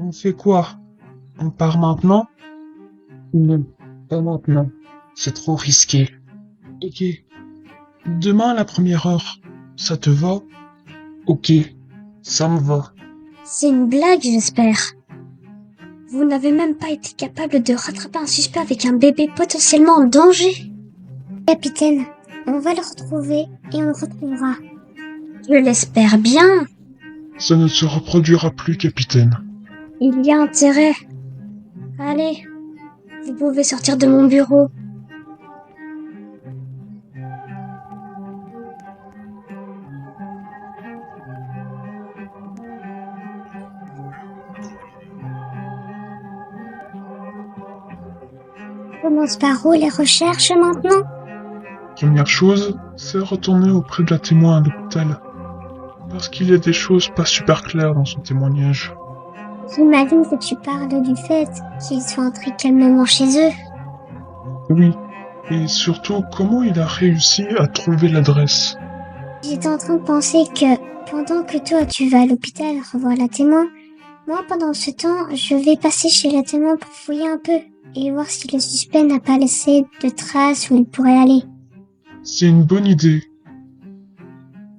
On fait quoi? On part maintenant? Non, pas maintenant. C'est trop risqué. Ok. Demain à la première heure. Ça te va? Ok. Ça me va. C'est une blague, j'espère. Vous n'avez même pas été capable de rattraper un suspect avec un bébé potentiellement en danger. Capitaine, on va le retrouver et on le retrouvera. Je l'espère bien. Ça ne se reproduira plus, capitaine. Il y a intérêt. Allez, vous pouvez sortir de mon bureau. On commence par où les recherches maintenant? Première chose, c'est retourner auprès de la témoin à l'hôpital. Parce qu'il y a des choses pas super claires dans son témoignage. J'imagine que tu parles du fait qu'ils soient entrés calmement chez eux. Oui. Et surtout, comment il a réussi à trouver l'adresse? J'étais en train de penser que pendant que toi tu vas à l'hôpital revoir la témoin, moi pendant ce temps je vais passer chez la témoin pour fouiller un peu et voir si le suspect n'a pas laissé de traces où il pourrait aller. C'est une bonne idée.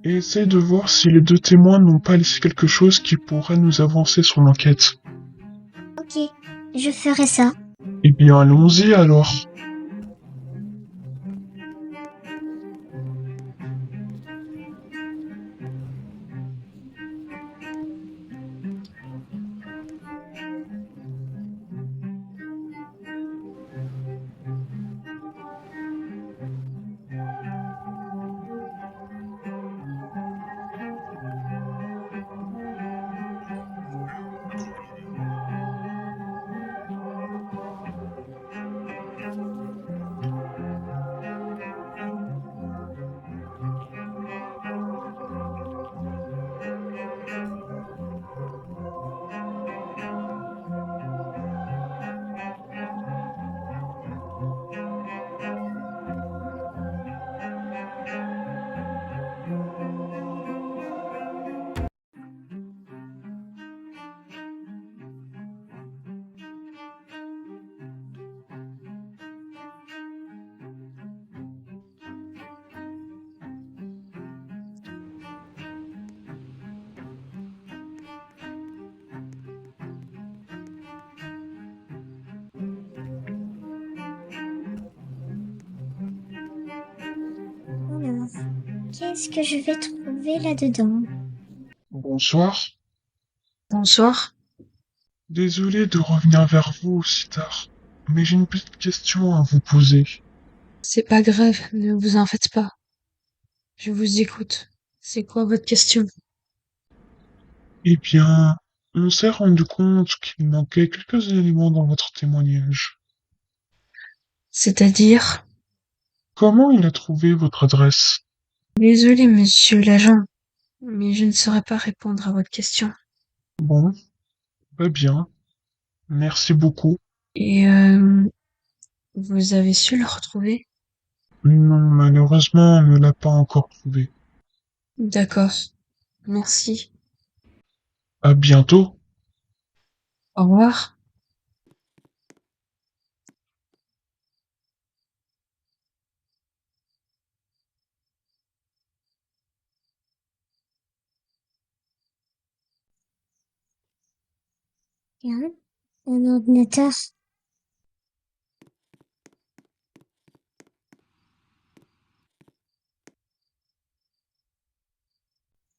Et essaye de voir si les deux témoins n'ont pas laissé quelque chose qui pourrait nous avancer sur l'enquête. Ok, je ferai ça. Eh bien, allons-y alors. Alors, qu'est-ce que je vais trouver là-dedans? Bonsoir. Bonsoir. Désolé de revenir vers vous aussi tard, mais j'ai une petite question à vous poser. C'est pas grave, ne vous en faites pas. Je vous écoute. C'est quoi votre question? Eh bien, on s'est rendu compte qu'il manquait quelques éléments dans votre témoignage. C'est-à-dire? Comment il a trouvé votre adresse? Désolé, monsieur l'agent, mais je ne saurais pas répondre à votre question. Bon, très bien. Merci beaucoup. Et vous avez su le retrouver? Non, malheureusement, on ne l'a pas encore trouvé. D'accord. Merci. À bientôt. Au revoir. Bien, un ordinateur.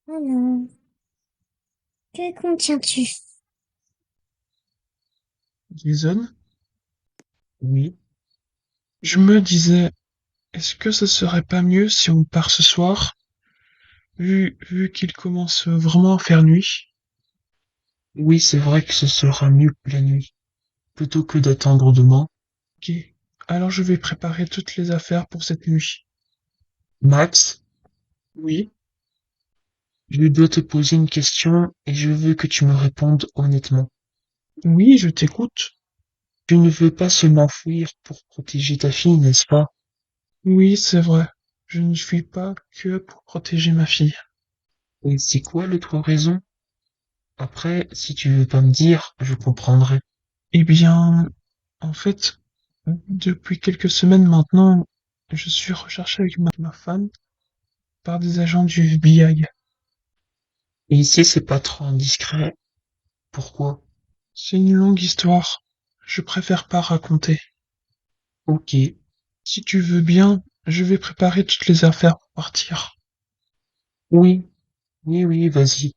Alors, que contiens-tu? Jason? Oui. Je me disais, est-ce que ce serait pas mieux si on part ce soir, vu qu'il commence vraiment à faire nuit? Oui, c'est vrai que ce sera mieux que la nuit, plutôt que d'attendre demain. Ok, alors je vais préparer toutes les affaires pour cette nuit. Max? Oui? Je dois te poser une question et je veux que tu me répondes honnêtement. Oui, je t'écoute. Tu ne veux pas se m'enfuir pour protéger ta fille, n'est-ce pas? Oui, c'est vrai. Je ne fuis pas que pour protéger ma fille. Et c'est quoi l'autre raison? Après, si tu veux pas me dire, je comprendrai. Eh bien, en fait, depuis quelques semaines maintenant, je suis recherché avec ma femme par des agents du FBI. Et ici, c'est pas trop indiscret. Pourquoi? C'est une longue histoire. Je préfère pas raconter. Ok. Si tu veux bien, je vais préparer toutes les affaires pour partir. Oui, oui, vas-y.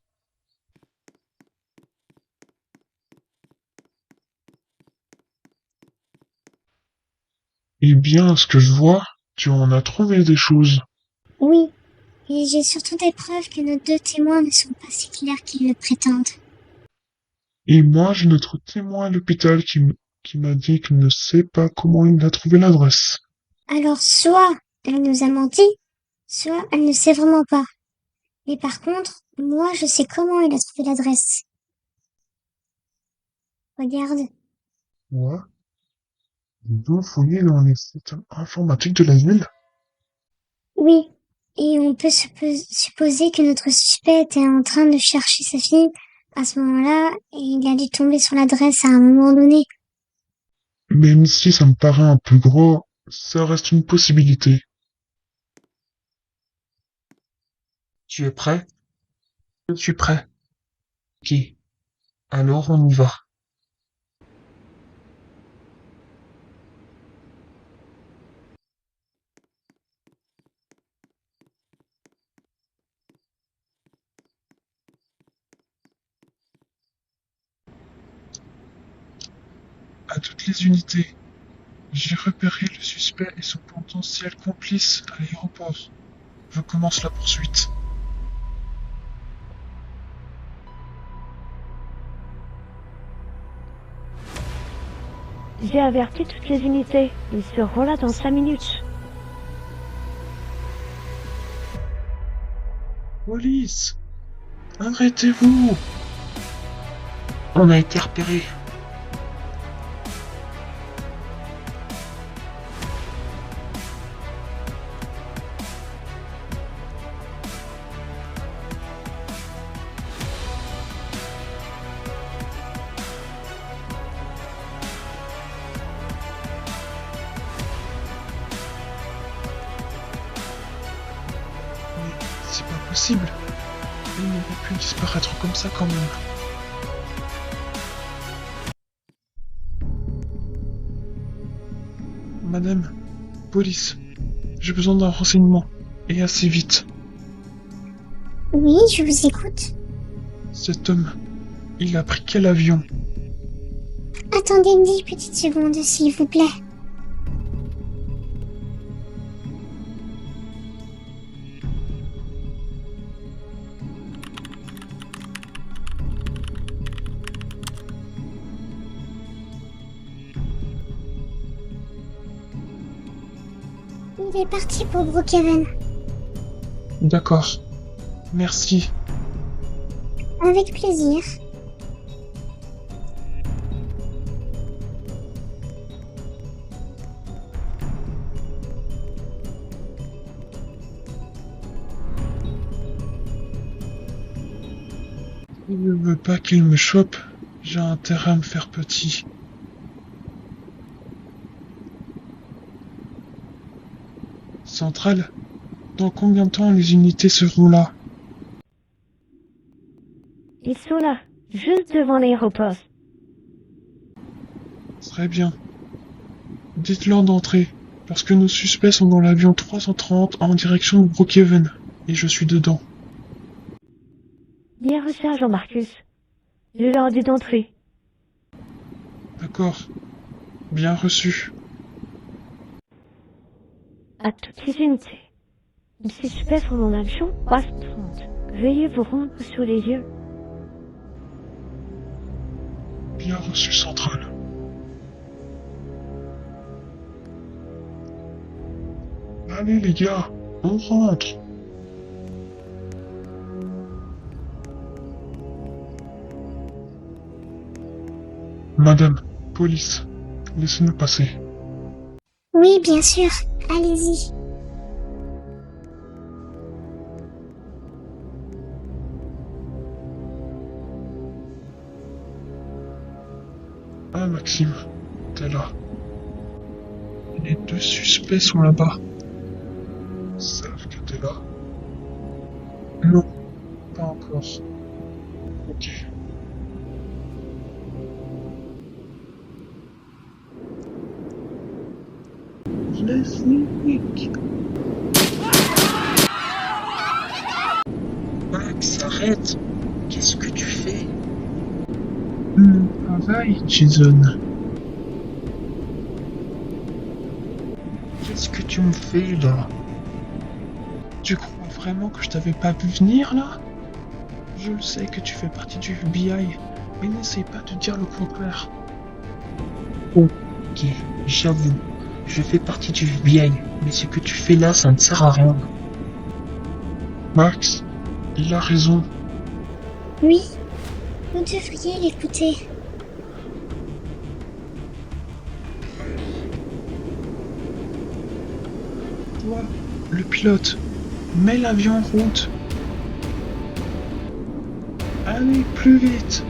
Eh bien, à ce que je vois, tu en as trouvé des choses. Oui, et j'ai surtout des preuves que nos deux témoins ne sont pas si clairs qu'ils le prétendent. Et moi, j'ai notre témoin à l'hôpital qui m'a dit qu'il ne sait pas comment il a trouvé l'adresse. Alors soit elle nous a menti, soit elle ne sait vraiment pas. Mais par contre, moi je sais comment il a trouvé l'adresse. Regarde. Quoi? Il doit fouiller dans les sites informatiques de la ville? Oui. Et on peut supposer que notre suspect était en train de chercher sa fille à ce moment-là et il a dû tomber sur l'adresse à un moment donné. Même si ça me paraît un peu gros, ça reste une possibilité. Tu es prêt? Je suis prêt. Ok, alors on y va. À toutes les unités, j'ai repéré le suspect et son potentiel complice à l'aéroport. Je commence la poursuite. J'ai averti toutes les unités. Ils seront là dans 5 minutes. Police! Arrêtez-vous! On a été repéré. Mais c'est pas possible. Il n'aurait pu disparaître comme ça quand même. Madame, police, j'ai besoin d'un renseignement. Et assez vite. Oui, je vous écoute. Cet homme, il a pris quel avion? Attendez une 10 petites secondes, s'il vous plaît. Il est parti pour Brookhaven. D'accord. Merci. Avec plaisir. Il ne veut pas qu'il me chope. J'ai intérêt à me faire petit. Centrale, dans combien de temps les unités seront là? Ils sont là, juste devant l'aéroport. Très bien. Dites-leur d'entrer, parce que nos suspects sont dans l'avion 330 en direction de Brookhaven, et je suis dedans. Bien reçu, agent Marcus. Je leur dis d'entrer. D'accord. Bien reçu. À toutes les unités. Les suspects sont dans l'avion 330. Veuillez vous rendre sur les lieux. Bien reçu, Centrale. Allez les gars, on rentre. Madame, police, laissez-nous passer. Oui, bien sûr. Allez-y. Ah, Maxime, t'es là. Les deux suspects sont là-bas. Ils savent que t'es là? Non, pas encore. Ok. Laisse-nous. Max, arrête! Qu'est-ce que tu fais? Travail, Jason. Qu'est-ce que tu me fais là? Tu crois vraiment que je t'avais pas vu venir là? Je le sais que tu fais partie du FBI, mais n'essaye pas de dire le contraire. Ok, j'avoue, je fais partie du FBI, mais ce que tu fais là, ça ne sert à rien. Max, il a raison. Oui, vous devriez l'écouter. Toi, le pilote, mets l'avion en route. Allez, plus vite.